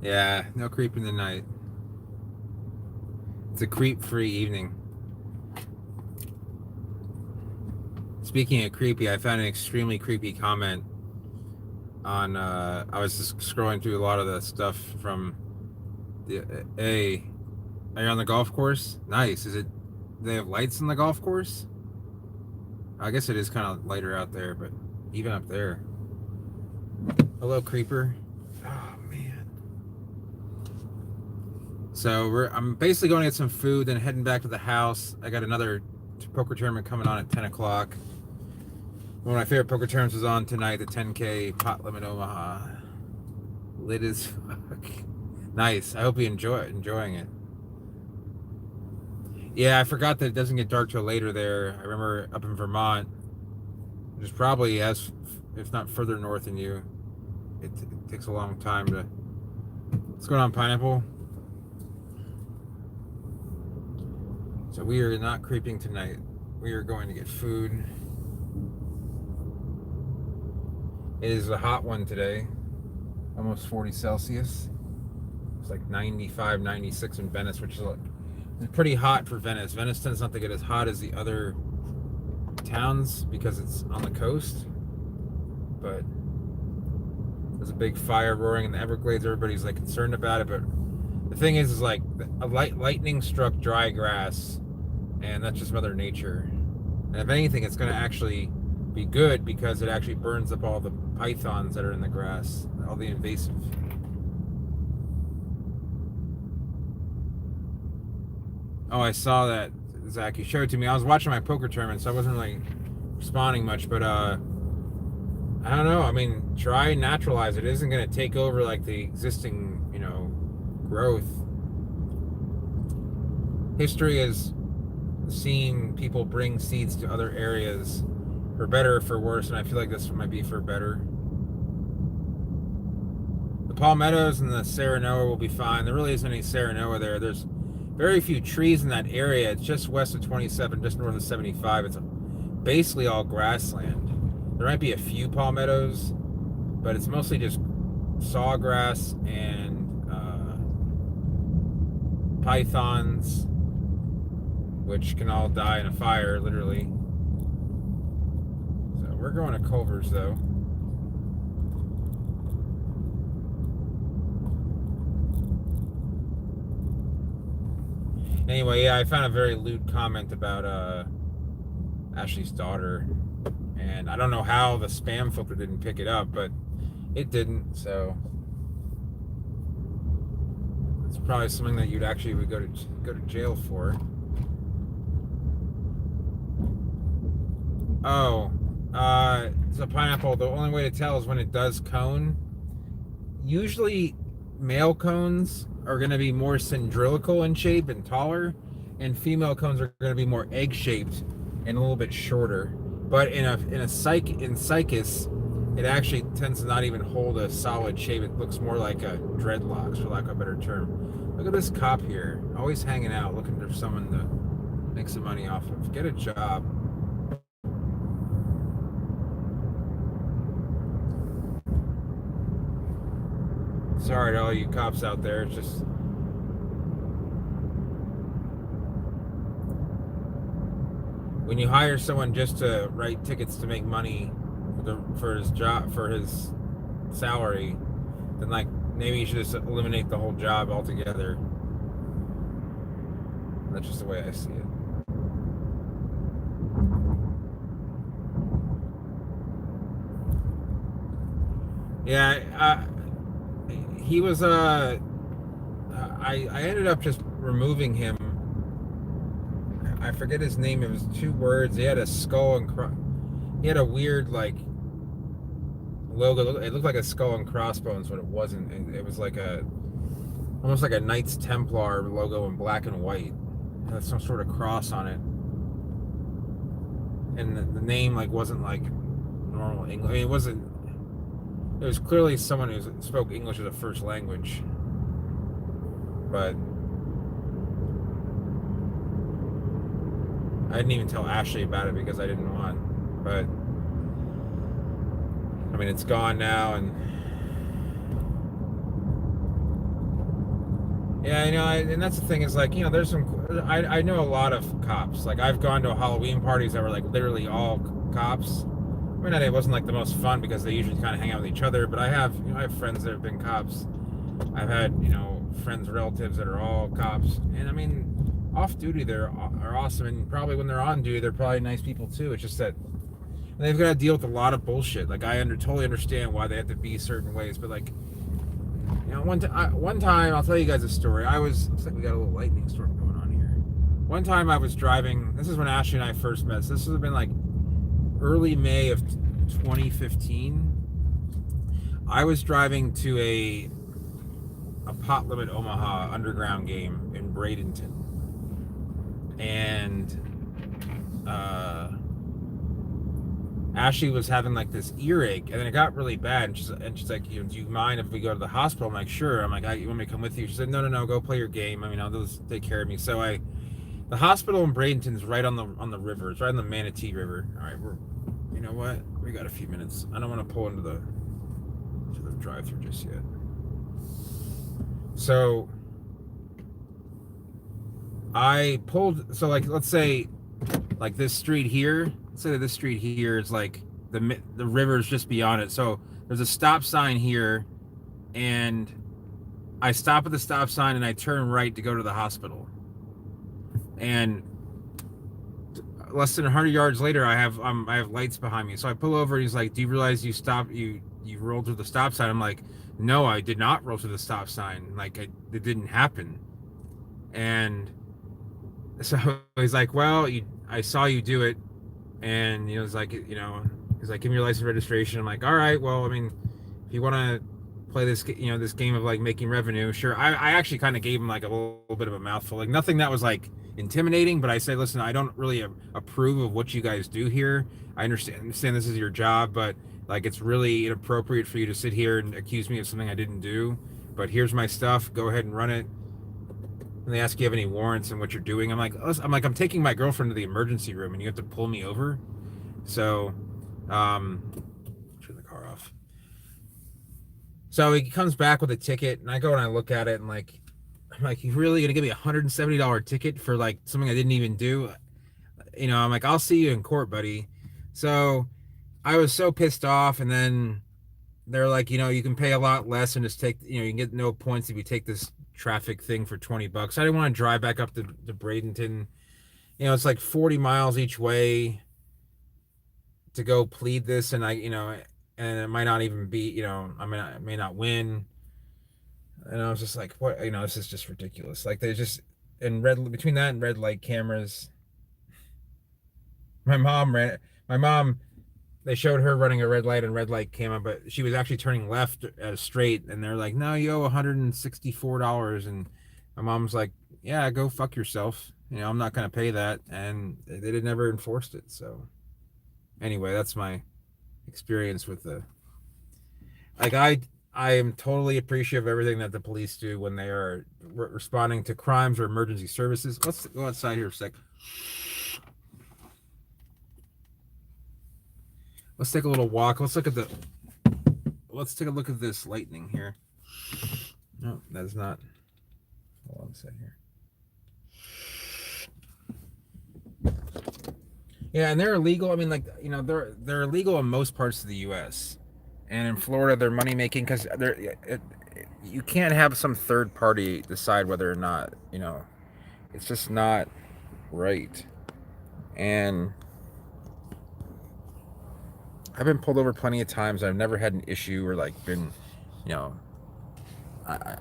Yeah, no creep in the night. It's a creep-free evening. Speaking of creepy, I found an extremely creepy comment on. I was just scrolling through a lot of the stuff from the. Hey, are you on the golf course? Nice. Is it? Do they have lights on the golf course? I guess it is kind of lighter out there, but even up there. Hello, creeper. Oh man. So I'm basically going to get some food, then heading back to the house. I got another poker tournament coming on at 10 o'clock. One of my favorite poker tournaments is on tonight, the 10K Pot Limit Omaha. Lit as fuck. Nice. I hope you enjoying it. Yeah, I forgot that it doesn't get dark till later there. I remember up in Vermont, which is probably as, if not further north than you. It takes a long time to. What's going on, Pineapple? So we are not creeping tonight. We are going to get food. It is a hot one today. Almost 40 Celsius. It's like 95, 96 in Venice, which is pretty hot for Venice. Venice tends not to get as hot as the other towns because it's on the coast. But there's a big fire roaring in the Everglades. Everybody's like concerned about it. But the thing is like a lightning struck dry grass, and that's just Mother Nature. And if anything, it's going to actually be good because it actually burns up all the pythons that are in the grass, all the invasive. Oh, I saw that, Zach. You showed it to me. I was watching my poker tournament, so I wasn't really responding much. But I don't know. I mean, try and naturalize it. It isn't going to take over like the existing, growth. History has seen people bring seeds to other areas for better or for worse, and I feel like this might be for better. The palmettos and the Serenoa will be fine. There really isn't any Serenoa there. There's very few trees in that area. It's just west of 27, just north of 75. It's basically all grassland. There might be a few palmettos, but it's mostly just sawgrass and pythons, which can all die in a fire, literally. So we're going to Culver's, though. Anyway, yeah, I found a very lewd comment about Ashley's daughter, and I don't know how the spam filter didn't pick it up, but it didn't, so it's probably something that you'd actually would go to jail for. Oh, so Pineapple, the only way to tell is when it does cone. Usually male cones are going to be more cylindrical in shape and taller, and female cones are going to be more egg-shaped and a little bit shorter. But in Cycas, it actually tends to not even hold a solid shape. It looks more like a dreadlocks, for lack of a better term. Look at this cop here, always hanging out, looking for someone to make some money off of. Get a job. Sorry to all you cops out there. It's just when you hire someone just to write tickets to make money for his job, for his salary, then like maybe you should just eliminate the whole job altogether. That's just the way I see it. Yeah, he was I ended up just removing him. I forget his name. It was 2 words. He had a skull and he had a weird like logo. It looked like a skull and crossbones, but it wasn't. It was like almost like a Knights Templar logo in black and white. It had some sort of cross on it, and the name like wasn't like normal English. I mean, it wasn't. It was clearly someone who spoke English as a first language, but I didn't even tell Ashley about it because I didn't want. But I mean, it's gone now, and Yeah, and that's the thing is like, there's I know a lot of cops. Like I've gone to Halloween parties that were like literally all cops. I mean, it wasn't like the most fun because they usually kind of hang out with each other. But I have friends that have been cops. I've had friends, relatives that are all cops, and I mean, off duty are awesome, and probably when they're on duty, they're probably nice people too. It's just that they've got to deal with a lot of bullshit. Like totally understand why they have to be certain ways, but like one time, I'll tell you guys a story. Looks like we got a little lightning storm going on here. One time I was driving, this is when Ashley and I first met. So this would have been like early May of 2015. I was driving to a Pot Limit Omaha underground game in Bradenton. And Ashley was having like this earache, and then it got really bad. And she's like, do you mind if we go to the hospital? I'm like, sure. I'm like, you want me to come with you? She said, no, go play your game. I mean, I'll just take care of me. So the hospital in Bradenton is right on the river. It's right on the Manatee River. All right, you know what? We got a few minutes. I don't want to pull into the drive-through just yet. So I pulled. So like, let's say, like this street here. Let's say that this street here is like the river's just beyond it. So there's a stop sign here, and I stop at the stop sign and I turn right to go to the hospital. And less than 100 yards later, I have lights behind me. So I pull over. And he's like, "Do you realize you rolled through the stop sign?" I'm like, "No, I did not roll through the stop sign. Like it didn't happen." And so he's like, "Well, I saw you do it." And he's like, he's like, "Give me your license registration." I'm like, "All right, well, I mean, if you want to play this, this game of like making revenue, sure." I actually kind of gave him like a little bit of a mouthful, like nothing that was like intimidating, but I said, "Listen, I don't really approve of what you guys do here. I understand this is your job, but like it's really inappropriate for you to sit here and accuse me of something I didn't do. But here's my stuff. Go ahead and run it." And they ask you have any warrants and what you're doing. I'm taking my girlfriend to the emergency room, and you have to pull me over. So, turn the car off. So he comes back with a ticket, and I go and I look at it, and I'm like, "You really gonna give me $170 ticket for like something I didn't even do?" I'm like, "I'll see you in court, buddy." So I was so pissed off, and then they're like, you can pay a lot less and just take, you can get no points if you take this traffic thing for $20. I didn't want to drive back up to Bradenton. It's like 40 miles each way to go plead this, and and it might not even be, I may not win. And I was just like, what, this is just ridiculous. Like they just, between that and red light cameras, my mom, they showed her running a red light and red light camera, but she was actually turning left straight, and they're like, "No, you owe $164." And my mom's like, "Yeah, go fuck yourself. I'm not gonna pay that." And they never enforced it. So anyway, that's my experience with I am totally appreciative of everything that the police do when they are responding to crimes or emergency services. Let's go outside here a sec. Let's take a little walk. Let's take a look at this lightning here. No, that's not. Hold on a second here. Yeah, and they're illegal. I mean, like, they're illegal in most parts of the U.S. And in Florida, they're money making because you can't have some third party decide whether or not, it's just not right. And I've been pulled over plenty of times. I've never had an issue or like been, I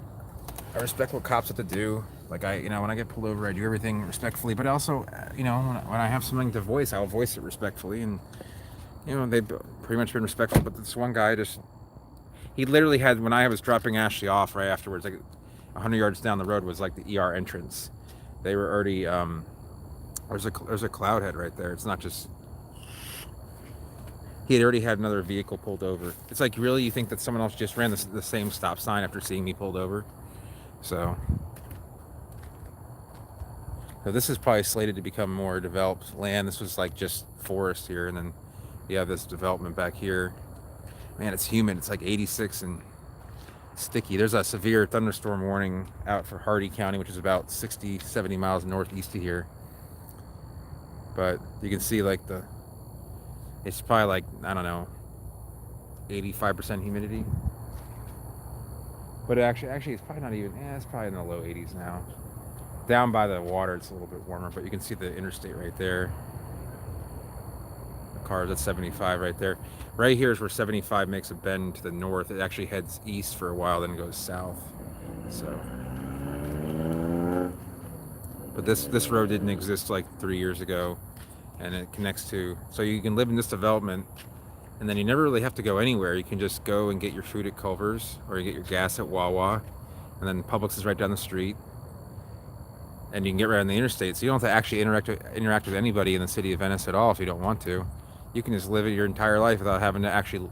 respect what cops have to do. Like when I get pulled over, I do everything respectfully. But also, when I have something to voice, I'll voice it respectfully. And they've pretty much been respectful. But this one guy he literally had, when I was dropping Ashley off right afterwards, like 100 yards down the road was like the ER entrance. They were already there's a cloud head right there. It's not just. He had already had another vehicle pulled over. It's like, really, you think that someone else just ran the same stop sign after seeing me pulled over? So this is probably slated to become more developed land. This was like just forest here, and then you have this development back here. Man, it's humid. It's like 86, and sticky. There's a severe thunderstorm warning out for Hardy County, which is about 60, 70 miles northeast of here. But you can see like it's probably like, I don't know, 85% humidity. But actually it's probably not even, it's probably in the low 80s now. Down by the water, it's a little bit warmer, but you can see the interstate right there. The cars at 75 right there. Right here is where 75 makes a bend to the north. It actually heads east for a while, then goes south. So, but this road didn't exist like 3 years ago, and it connects to, so you can live in this development, and then you never really have to go anywhere. You can just go and get your food at Culver's, or you get your gas at Wawa, and then Publix is right down the street, and you can get right on the interstate. So you don't have to actually interact with anybody in the city of Venice at all if you don't want to. You can just live your entire life without having to actually,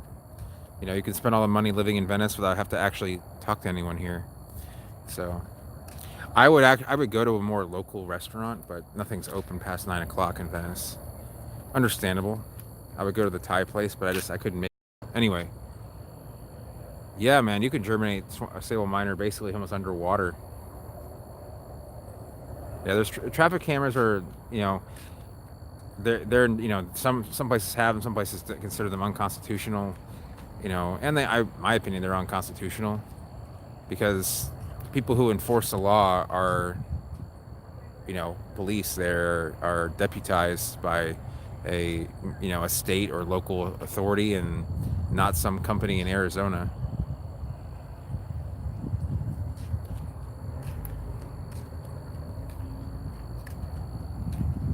you can spend all the money living in Venice without have to actually talk to anyone here. So I would go to a more local restaurant, but nothing's open past 9 o'clock in Venice. Understandable. I would go to the Thai place, but I couldn't make it. Anyway. Yeah, man, you can germinate a Sable Miner basically almost underwater. Yeah, there's traffic cameras are, they're some places have them, some places consider them unconstitutional, and my opinion, they're unconstitutional because people who enforce the law are, police. They are deputized by a state or local authority and not some company in Arizona.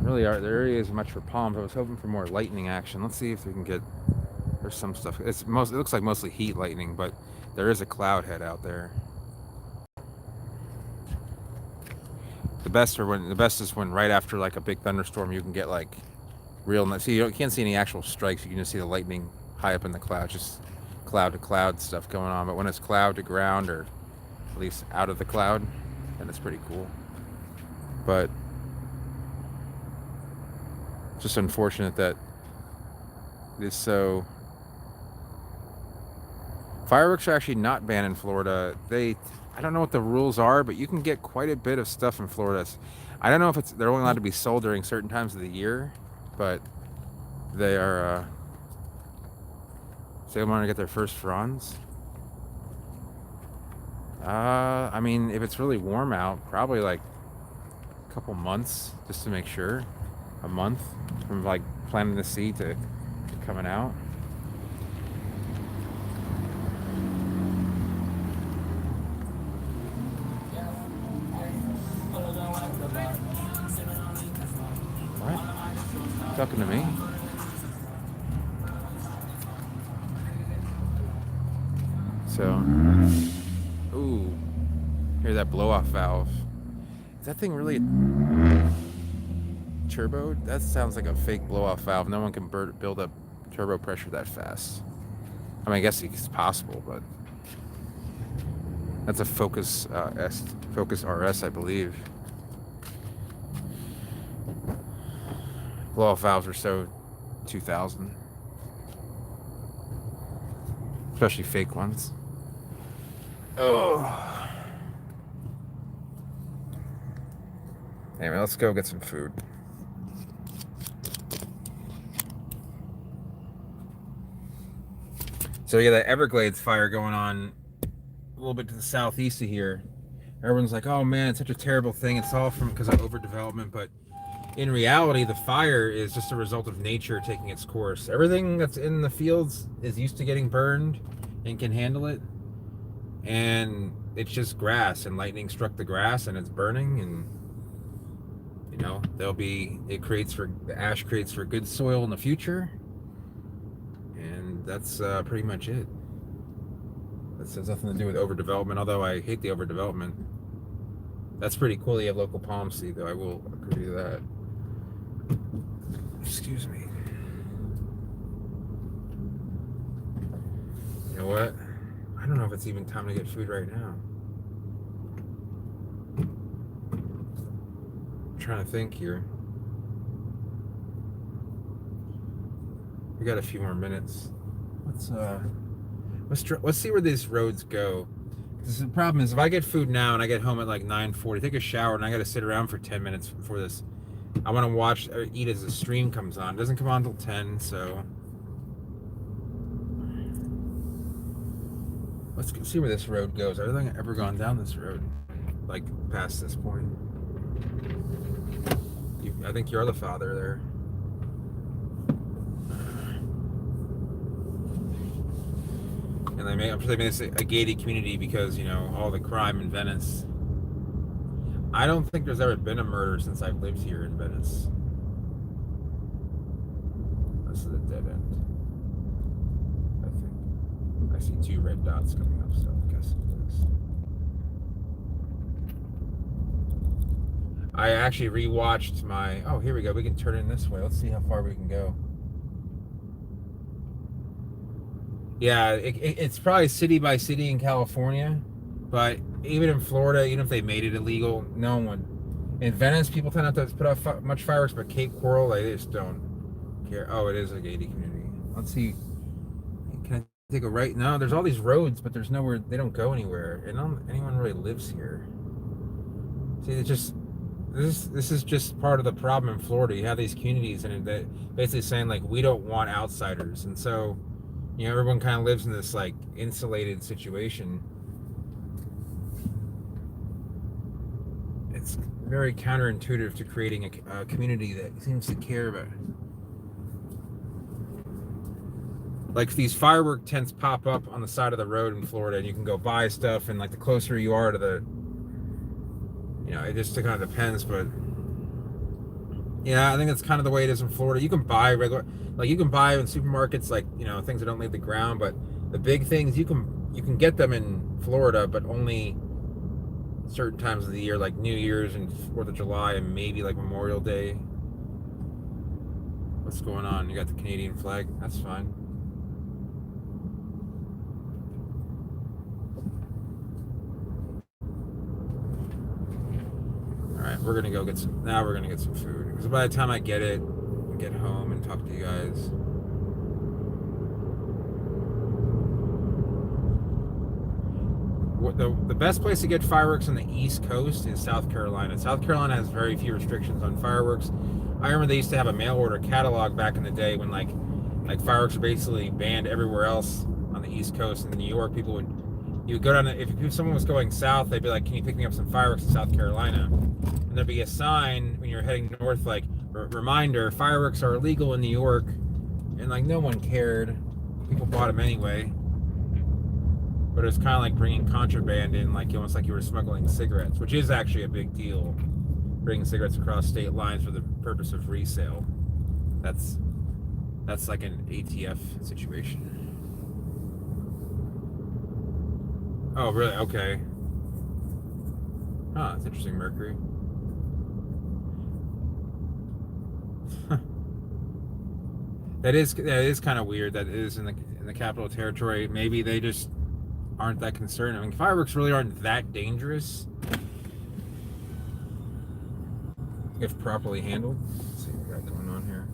Really there really isn't much for palms. I was hoping for more lightning action. Let's see if we can get, there's some stuff. It looks like mostly heat lightning, but there is a cloud head out there. The best is when right after like a big thunderstorm you can get like real, see, you can't see any actual strikes, you can just see the lightning high up in the clouds, just cloud to cloud stuff going on. But when it's cloud to ground, or at least out of the cloud, then it's pretty cool. But just unfortunate that it is so. Fireworks are actually not banned in Florida. I don't know what the rules are, but you can get quite a bit of stuff in Florida. I don't know if they're only allowed to be sold during certain times of the year, but they are. So they want to get their first fronds. I mean, if it's really warm out, probably like a couple months just to make sure. A month from like planting the seed to coming out. What? Talking to me? So, ooh, hear that blow-off valve. Is that thing really turbo? That sounds like a fake blow-off valve. No one can build up turbo pressure that fast. I mean, I guess it's possible, but that's a Focus RS, I believe. Blow-off valves are so 2000, especially fake ones. Oh. Anyway, let's go get some food. So yeah, the Everglades fire going on a little bit to the southeast of here. Everyone's like, oh man, it's such a terrible thing. It's all because of overdevelopment. But in reality, the fire is just a result of nature taking its course. Everything that's in the fields is used to getting burned and can handle it. And it's just grass, and lightning struck the grass and it's burning, and the ash creates for good soil in the future. And that's pretty much it. That has nothing to do with overdevelopment, although I hate the overdevelopment. That's pretty cool. You have local palm seed, though. I will agree to that. Excuse me. You know what? I don't know if it's even time to get food right now. I'm trying to think here. We got a few more minutes. Let's see where these roads go. The problem is if I get food now and I get home at like 9:40, take a shower, and I got to sit around for 10 minutes before this. I want to watch or eat as the stream comes on. It doesn't come on until 10, so let's see where this road goes. I don't think I've ever gone down this road, like past this point. I think you're the father there. And I'm sure they made this a gated community because, you know, all the crime in Venice. I don't think there's ever been a murder since I've lived here in Venice. This is a dead end. I think. I see 2 red dots coming up, so I'm guessing it is. I actually rewatched my... Oh, here we go. We can turn in this way. Let's see how far we can go. Yeah, it's probably city by city in California, but even in Florida, even if they made it illegal, no one. In Venice, people tend not to put off much fireworks, but Cape Coral, they just don't care. Oh, it is a gated community. Let's see. Can I take a right? No, there's all these roads, but there's nowhere. They don't go anywhere, and anyone really lives here. See, it's just this is just part of the problem in Florida. You have these communities, and they basically saying like we don't want outsiders, and so. You know, everyone kind of lives in this like insulated situation. It's very counterintuitive to creating a community that seems to care about it. Like these firework tents pop up on the side of the road in Florida, and you can go buy stuff. And like the closer you are to the, you know, it just kind of depends. But yeah, I think that's kind of the way it is in Florida. You can buy regular, like you can buy in supermarkets, like, you know, things that don't leave the ground. But the big things you can get them in Florida, but only certain times of the year, like New Year's and 4th of July, and maybe like Memorial Day. What's going on? You got the Canadian flag. That's fine. All right, we're gonna go get some. Now we're gonna get some food. Because by the time I get it, and get home and talk to you guys. The best place to get fireworks on the East Coast is South Carolina. South Carolina has very few restrictions on fireworks. I remember they used to have a mail order catalog back in the day when like fireworks were basically banned everywhere else on the East Coast. In New York, you would go down, if someone was going south, they'd be like, can you pick me up some fireworks in South Carolina? And there'd be a sign when you're heading north, like, reminder, fireworks are illegal in New York. And like, no one cared. People bought them anyway. But it was kind of like bringing contraband in, like almost like you were smuggling cigarettes, which is actually a big deal. Bringing cigarettes across state lines for the purpose of resale. That's like an ATF situation. Oh, really? Okay. Huh, that's interesting, Mercury. That is kind of weird that it is in the Capital Territory. Maybe they just aren't that concerned. I mean, fireworks really aren't that dangerous if properly handled. Let's see what we got going on here.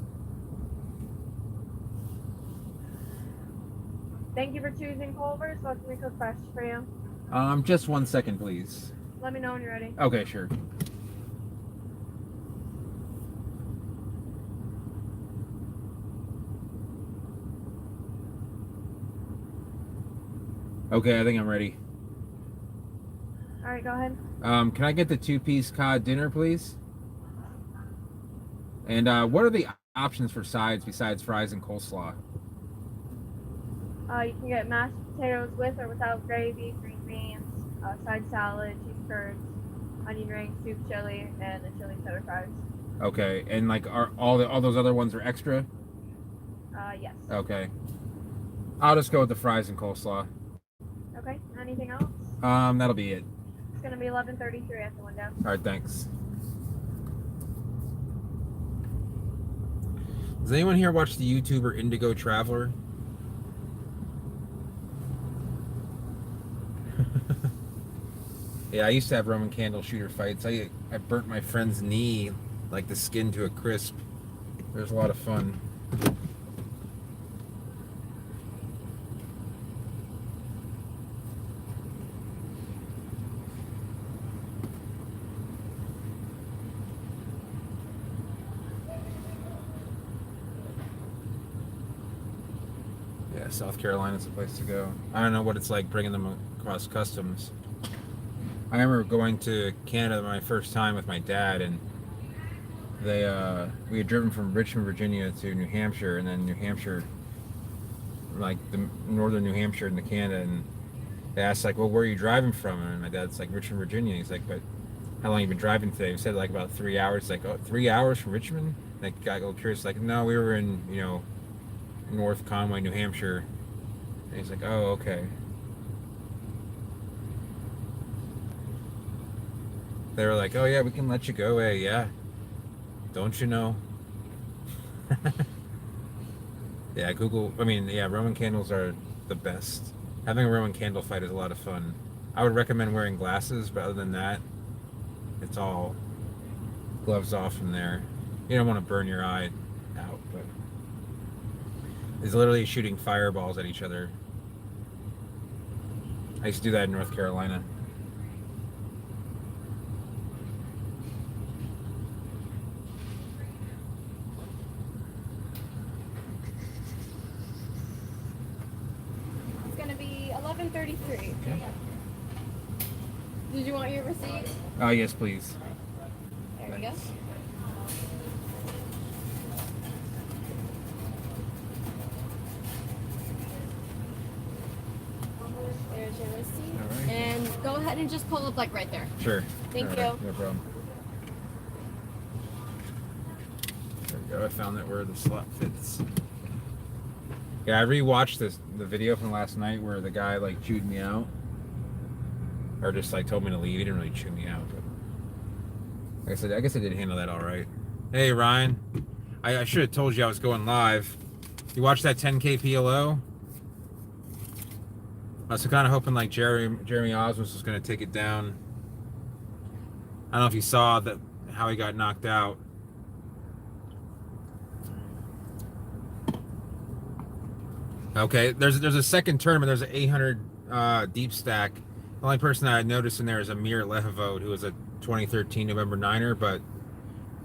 Thank you for choosing Culver's. What can we cook fresh for you? Just 1 second, please. Let me know when you're ready. Okay, sure. Okay, I think I'm ready. All right, go ahead. Can I get the 2-piece cod dinner, please? And what are the options for sides besides fries and coleslaw? You can get mashed potatoes with or without gravy, green beans, side salad, cheese curds, onion rings, soup chili, and the chili cheddar fries. Okay, and like are all those other ones are extra? Yes. Okay. I'll just go with the fries and coleslaw. Okay. Anything else? That'll be it. It's gonna be 11:33 at the window. All right, thanks. Does anyone here watch the YouTuber Indigo Traveler? Yeah, I used to have Roman candle shooter fights. I burnt my friend's knee, like the skin to a crisp. It was a lot of fun. Yeah, South Carolina's the place to go. I don't know what it's like bringing them across customs. I remember going to Canada my first time with my dad, and we had driven from Richmond, Virginia to New Hampshire, and then New Hampshire, like the northern New Hampshire into Canada, and they asked like, well, where are you driving from? And my dad's like, Richmond, Virginia. He's like, but how long you been driving today? We said like about 3 hours. Like, oh, 3 hours from Richmond? Like, got a little curious. Like, no, we were in, North Conway, New Hampshire. And he's like, oh, okay. They were like, oh yeah, we can let you go. Hey, yeah. Don't you know? Yeah, Roman candles are the best. Having a Roman candle fight is a lot of fun. I would recommend wearing glasses, but other than that, it's all gloves off from there. You don't want to burn your eye out, but it's literally shooting fireballs at each other. I used to do that in North Carolina. It's gonna be 11:33. Okay. Did you want your receipt? Oh, yes, please. There we go. There's your receipt. All right. And go ahead and just pull up like right there. Sure. Thank All you. right, no problem. There we go. I found that where the slot fits. Yeah, I rewatched the video from last night where the guy like chewed me out, or just like told me to leave. He didn't really chew me out, but like I said, I guess I did handle that all right. Hey Ryan, I should have told you I was going live. You watched that 10K PLO? I was kind of hoping like Jeremy Osmus was going to take it down. I don't know if you saw that how he got knocked out. Okay, there's a second tournament. There's an 800 deep stack. The only person I noticed in there is Amir Lehevode, who was a 2013 November 9er. But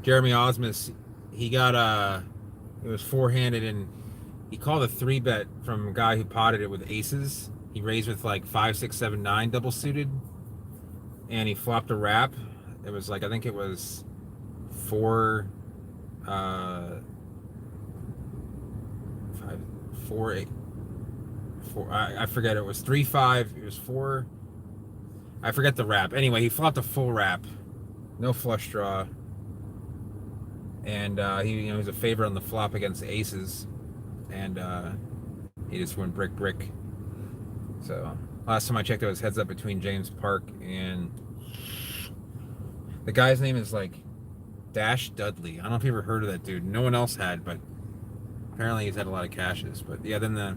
Jeremy Osmus, he got it was four-handed, and he called a 3-bet from a guy who potted it with aces. He raised with like 5, 6, 7, 9 double suited, and he flopped a wrap. It was like, I think it was 4, 5, 4, 8. I forget, it was 3, 5, it was 4, I forget the wrap. Anyway, he flopped a full wrap, no flush draw, and he was a favorite on the flop against aces, and he just went brick. So last time I checked, it was heads up between James Park and the guy's name is like Dash Dudley. I don't know if you ever heard of that dude. No one else had, but apparently he's had a lot of cashes. But yeah, then the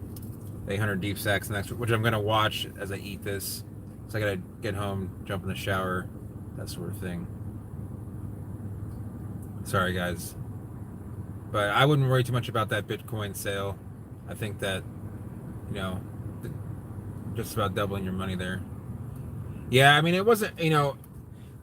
800 deep stacks next, which I'm gonna watch as I eat this. So I gotta get home, jump in the shower, that sort of thing. Sorry guys, but I wouldn't worry too much about that Bitcoin sale. I think that, just about doubling your money there. Yeah, I mean, it wasn't,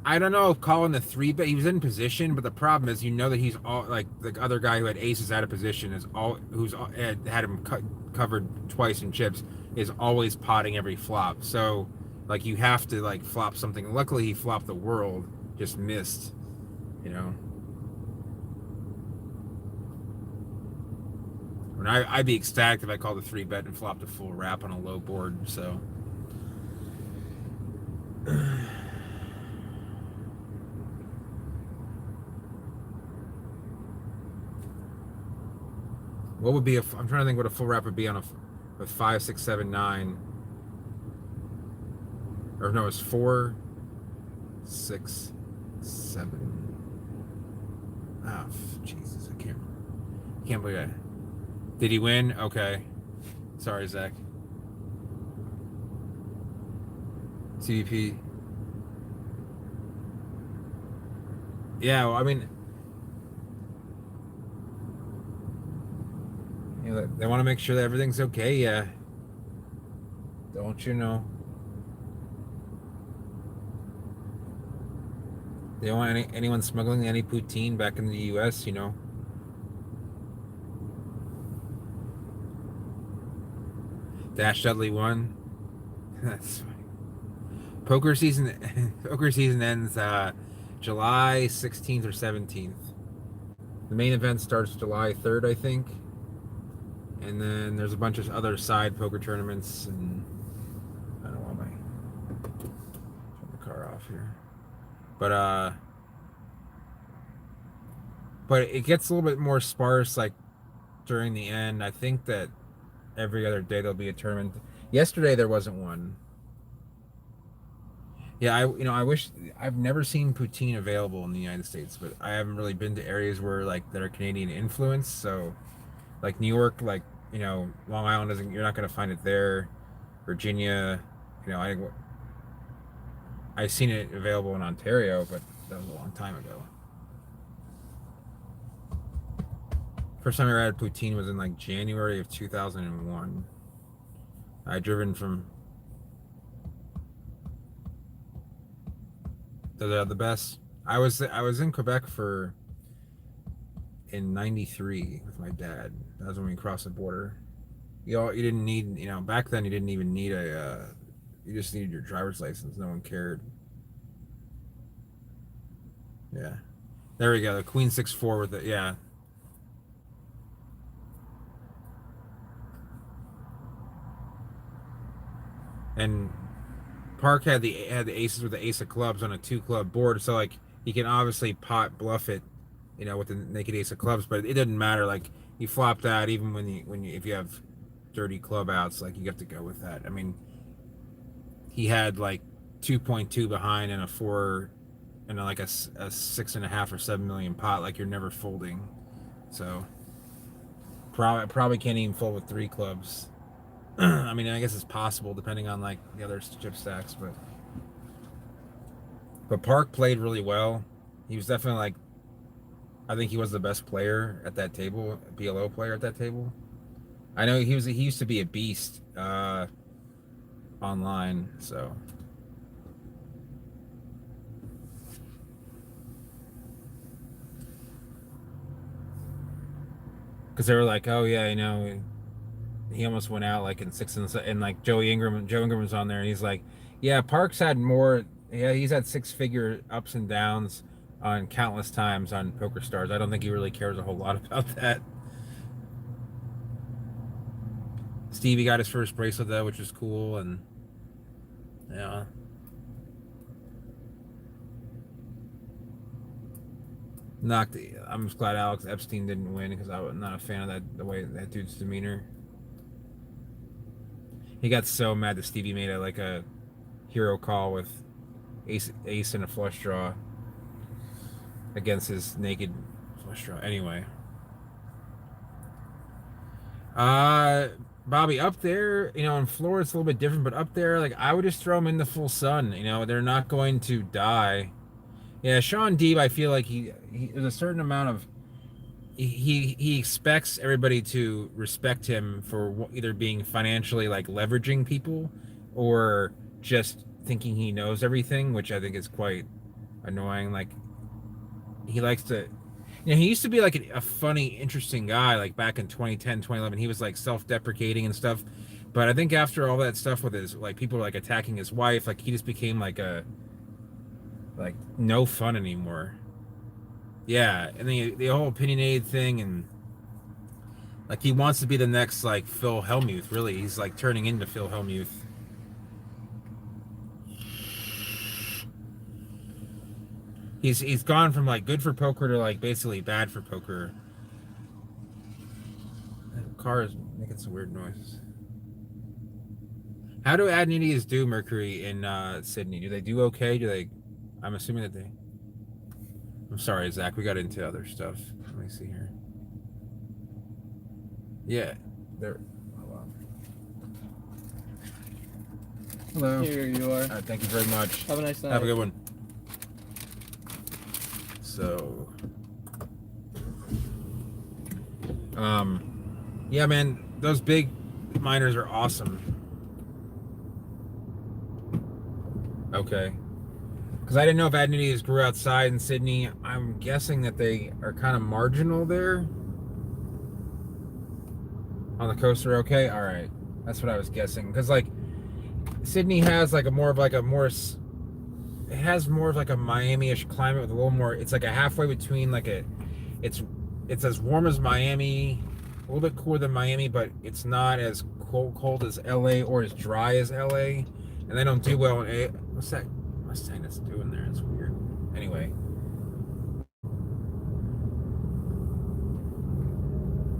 I don't know if calling the 3-bet, he was in position, but the problem is, that he's all, like, the other guy who had aces out of position had him covered twice in chips, is always potting every flop. So, like, you have to, like, flop something. Luckily, he flopped the world, just missed, I'd be ecstatic if I called a 3-bet and flopped a full wrap on a low board, so. What would be I'm trying to think what a full wrap would be on a 5, 6, 7, 9. Or no, it's 4, 6, 7. Oh, Jesus, I can't believe that. Did he win? Okay. Sorry, Zach. CVP. Yeah, well, I mean, they want to make sure that everything's okay. Yeah. Don't you know? They don't want anyone smuggling any poutine back in the U.S., Dash Dudley won. That's funny. Poker season. Poker season ends July 16th or 17th. The main event starts July 3rd, I think, and then there's a bunch of other side poker tournaments. And I don't want my turn the car off here, but it gets a little bit more sparse like during the end. I think that every other day there'll be a tournament. Yesterday there wasn't one. Yeah, I wish I've never seen poutine available in the United States, but I haven't really been to areas where like that are Canadian influence. So, like New York, like Long Island isn't. You're not gonna find it there. Virginia, I've seen it available in Ontario, but that was a long time ago. First time I ever had poutine was in like January of 2001. I'd driven from. They're the best. I was in Quebec in '93 with my dad. That was when we crossed the border. You didn't need back then you didn't even need you just needed your driver's license. No one cared. Yeah, there we go. The Queen 6-4 with it. Yeah. And Park had the aces with the ace of clubs on a 2-club board, so like he can obviously pot bluff it, with the naked ace of clubs, but it didn't matter. Like you flopped out even if you have dirty club outs, like you have to go with that. I mean, he had like 2.2 behind and a 4 and like a 6.5 or 7 million pot. Like you're never folding, so probably can't even fold with 3 clubs. I mean, I guess it's possible depending on like the other chip stacks, but Park played really well. He was definitely like, I think he was the best player at that table, PLO player at that table. I know he used to be a beast online, so. Because they were like, oh yeah, he almost went out like in 6 and like Joe Ingram was on there, and he's like, yeah, Parks had more. Yeah, he's had 6-figure ups and downs on countless times on Poker Stars. I don't think he really cares a whole lot about that. Stevie got his first bracelet though, which was cool, and yeah. I'm just glad Alex Epstein didn't win because I'm not a fan of the way that dude's demeanor. He got so mad that Stevie made a hero call with ace and a flush draw against his naked flush draw. Anyway, Bobby, up there, in Florida it's a little bit different, but up there, like I would just throw them in the full sun. They're not going to die. Yeah, Sean Deeb, I feel like there's a certain amount of he expects everybody to respect him for either being financially like leveraging people or just thinking he knows everything, which I think is quite annoying. Like he likes to, he used to be like a funny, interesting guy. Like back in 2010, 2011, he was like self-deprecating and stuff. But I think after all that stuff with his, like people like attacking his wife, like he just became like no fun anymore. Yeah, and the whole opinionated thing, and like he wants to be the next like Phil Hellmuth. Really, he's like turning into Phil Hellmuth. He's gone from like good for poker to like basically bad for poker. The car is making some weird noises. How do Ad Nidias do Mercury in Sydney? Do they do okay? I'm assuming that they. I'm sorry, Zach. We got into other stuff. Let me see here. Yeah, there. Hello. Here you are. All right, thank you very much. Have a nice night. Have a good one. So, yeah, man, those big miners are awesome. Okay. Because I didn't know if Ad Nidias grew outside in Sydney. I'm guessing that they are kind of marginal there. On the coast are okay? Alright. That's what I was guessing. Because like Sydney has like it has more of like a Miami-ish climate with a little more. It's like a halfway between like it's it's as warm as Miami, a little bit cooler than Miami, but it's not as cold as LA or as dry as LA. And they don't do well in what's that Mustang that's doing there? It's weird. Anyway,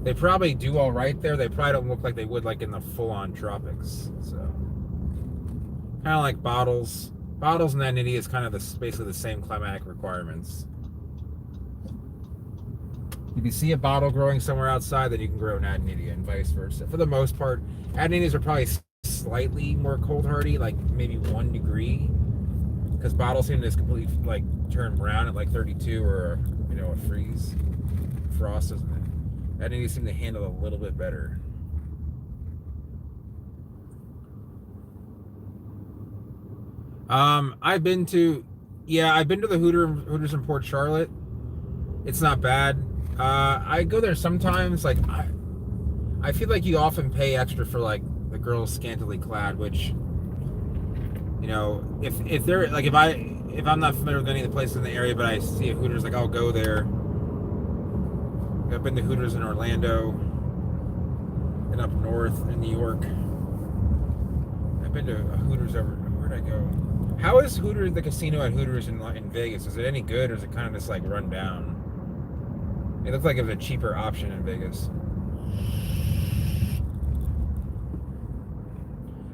they probably do all right there. They probably don't look like they would like in the full-on tropics. So kind of like Bottles. Bottles and Nitty is kind of basically the same climatic requirements. If you see a bottle growing somewhere outside, then you can grow an Adenidia and vice versa. For the most part, Adenidias are probably slightly more cold hardy, like maybe 1 degree, because bottles seem to just completely like turn brown at like 32 or a freeze frost, isn't it? Adenidias seem to handle a little bit better. I've been to the Hooters in Port Charlotte. It's not bad. I go there sometimes. Like I feel like you often pay extra for like the girls scantily clad, which if they're like if I'm not familiar with any of the places in the area, but I see a Hooters, like I'll go there. I've been to Hooters in Orlando and up north in New York. I've been to a Hooters over. Where'd I go? How is Hooters, the casino at Hooters in Vegas? Is it any good, or is it kind of just like run down? It looked like it was a cheaper option in Vegas.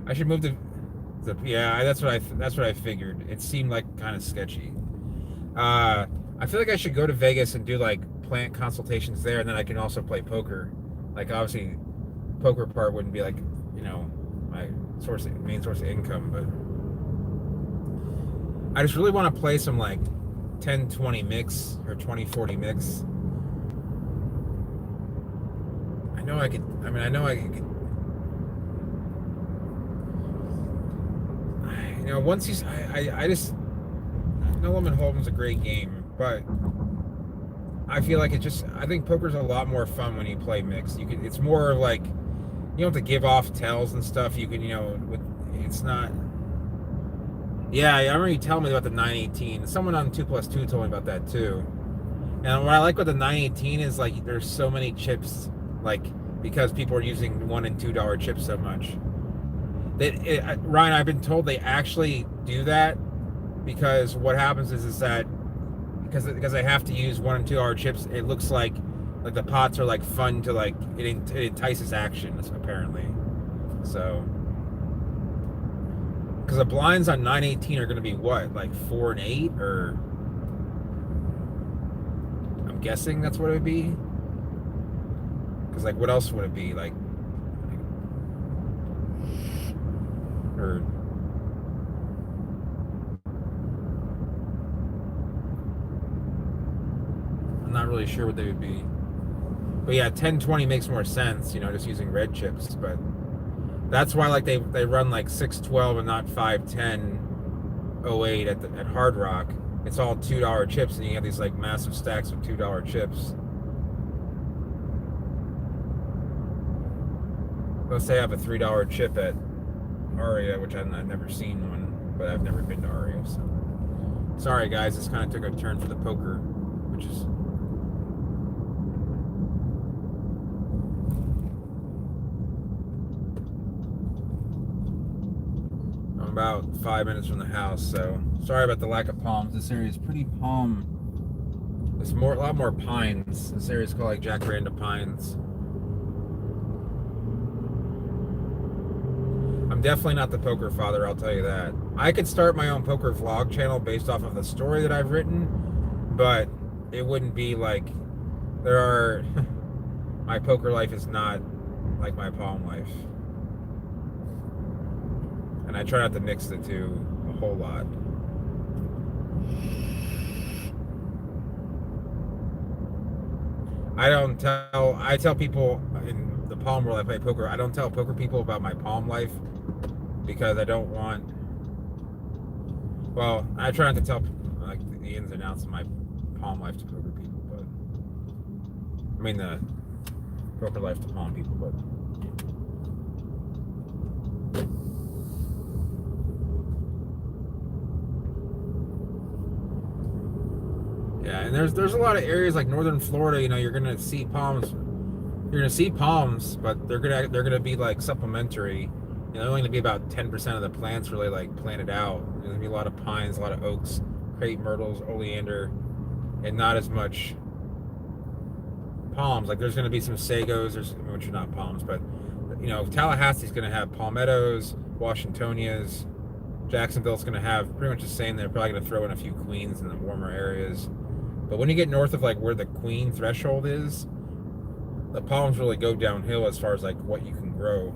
I should move yeah, that's what I figured. It seemed like kind of sketchy. I feel like I should go to Vegas and do like plant consultations there, and then I can also play poker. Like obviously, poker part wouldn't be like my main source of income, but I just really want to play some like 10-20 mix or 20-40 mix. I know I could. Once No Limit Hold'em's a great game, but I feel like I think poker's a lot more fun when you play mixed. It's more like you don't have to give off tells and stuff. You can, it's not. Yeah, I remember you telling me about the 918. Someone on 2+2 told me about that too. And what I like with the 918 is like there's so many chips, like because people are using $1 and $2 chips so much. Ryan, I've been told they actually do that because what happens is that because they have to use $1 and $2 chips, it looks like the pots are like fun to like it entices action apparently. So because the blinds on 918 are going to be what, like 4 and 8, or I'm guessing that's what it would be. Because like what else would it be like? Or I'm not really sure what they would be. But yeah, 10-20 makes more sense, just using red chips. But that's why like they run like 6-12 and not 5-10 08 at Hard Rock. It's all $2 chips, and you have these like massive stacks of $2 chips. Let's say I have a $3 chip at Aria, which I've never seen one, but I've never been to Aria. So sorry guys, this kind of took a turn for the poker, which is. I'm about 5 minutes from the house, so sorry about the lack of palms. This area is pretty palm. There's a lot more pines. This area is called like Jacaranda Pines. I'm definitely not the poker father, I'll tell you that. I could start my own poker vlog channel based off of the story that I've written, but it wouldn't be like my poker life is not like my palm life. And I try not to mix the two a whole lot. I tell people in the palm world I play poker, I don't tell poker people about my palm life because I don't want. Well, I try not to tell like the ins and outs of my palm life to poker people, but I mean the poker life to palm people, but there's a lot of areas like northern Florida. You know, you're gonna see palms. You're gonna see palms, but they're gonna be like supplementary. You know, they're only gonna be about 10% of the plants really like planted out. There's gonna be a lot of pines, a lot of oaks, crepe myrtles, oleander, and not as much palms. Like there's gonna be some sagos, which are not palms, but you know, Tallahassee's gonna have palmettos, Washingtonias. Jacksonville's gonna have pretty much the same. They're probably gonna throw in a few queens in the warmer areas. But when you get north of like where the queen threshold is, the palms really go downhill as far as like what you can grow.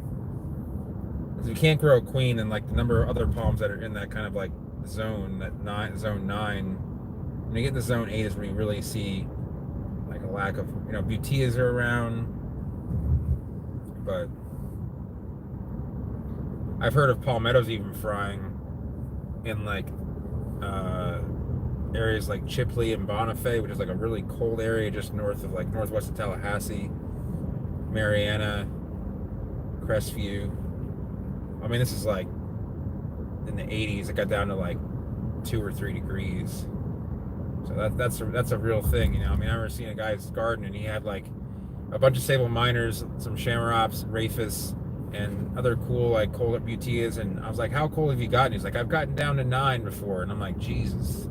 Because you can't grow a queen, and like the number of other palms that are in that kind of like zone, zone 9. When you get to zone 8 is when you really see like a lack of, you know, butias are around, but I've heard of palmettos even frying in like areas like Chipley and Bonifay, which is like a really cold area just north of like northwest of Tallahassee, Mariana, Crestview. I mean, this is like in the 80s. It got down to like 2 or 3 degrees. So that's a real thing, you know. I mean, I remember seeing a guy's garden and he had like a bunch of sable minors, some shamrops, rafus, and other cool like cold up butias. And I was like, how cold have you gotten? He's like, I've gotten down to 9 before. And I'm like, Jesus.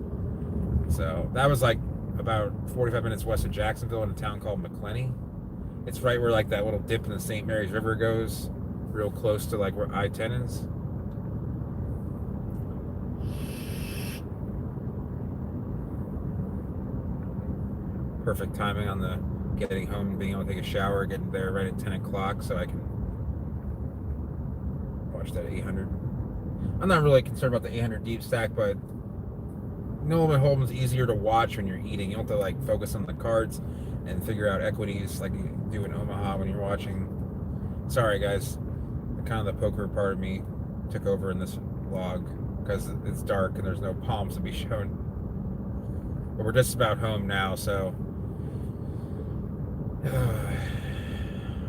So that was like about 45 minutes west of Jacksonville in a town called McClenny. It's right where like that little dip in the St. Mary's River goes, real close to like where I-10 is. Perfect timing on the getting home and being able to take a shower, getting there right at 10 o'clock so I can watch that 800. I'm not really concerned about the 800 deep stack, but Nolan Holden's easier to watch when you're eating. You don't have to like focus on the cards and figure out equities like you do in Omaha when you're watching. Sorry guys, kind of the poker part of me took over in this vlog because it's dark and there's no palms to be shown. But we're just about home now, so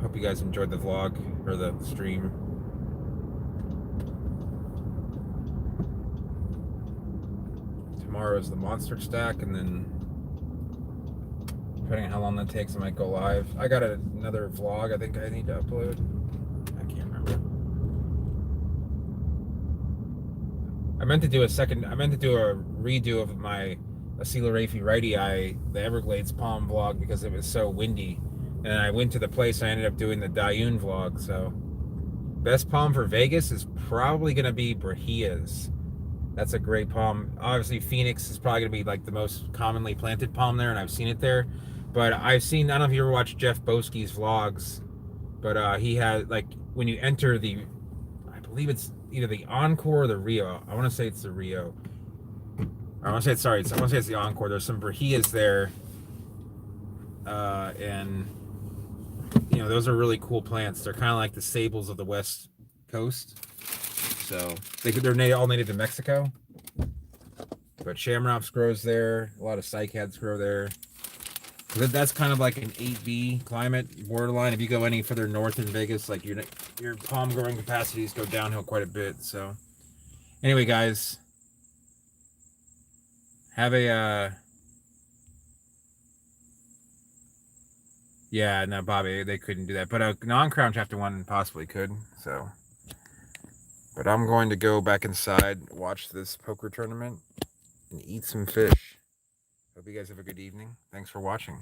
hope you guys enjoyed the vlog or the stream. Tomorrow is the monster stack, and then depending on how long that takes, I might go live. I got another vlog I think I need to upload. I can't remember. I meant to do a redo of my Asila Rafi Righty Eye, the Everglades palm vlog, because it was so windy. And I went to the place, I ended up doing the Dayun vlog. So best palm for Vegas is probably going to be Brahias. That's a great palm. Obviously, Phoenix is probably going to be like the most commonly planted palm there, and I've seen it there. But I've seen, I don't know if you ever watched Jeff Boski's vlogs, but he had, like, when you enter the, I believe it's either the Encore or the Rio. I want to say it's the Rio. I want to say it's, sorry, I want to say it's the Encore. There's some Brahias there. And, you know, those are really cool plants. They're kind of like the sables of the West Coast. So they're all native to Mexico, but Shamrops grows there. A lot of cycads grow there. That's kind of like an 8B climate borderline. If you go any further north in Vegas, like your palm growing capacities go downhill quite a bit. So anyway, guys, have a yeah, no, Bobby, they couldn't do that, but a non-crown chapter 1 possibly could. So. But I'm going to go back inside, watch this poker tournament, and eat some fish. Hope you guys have a good evening. Thanks for watching.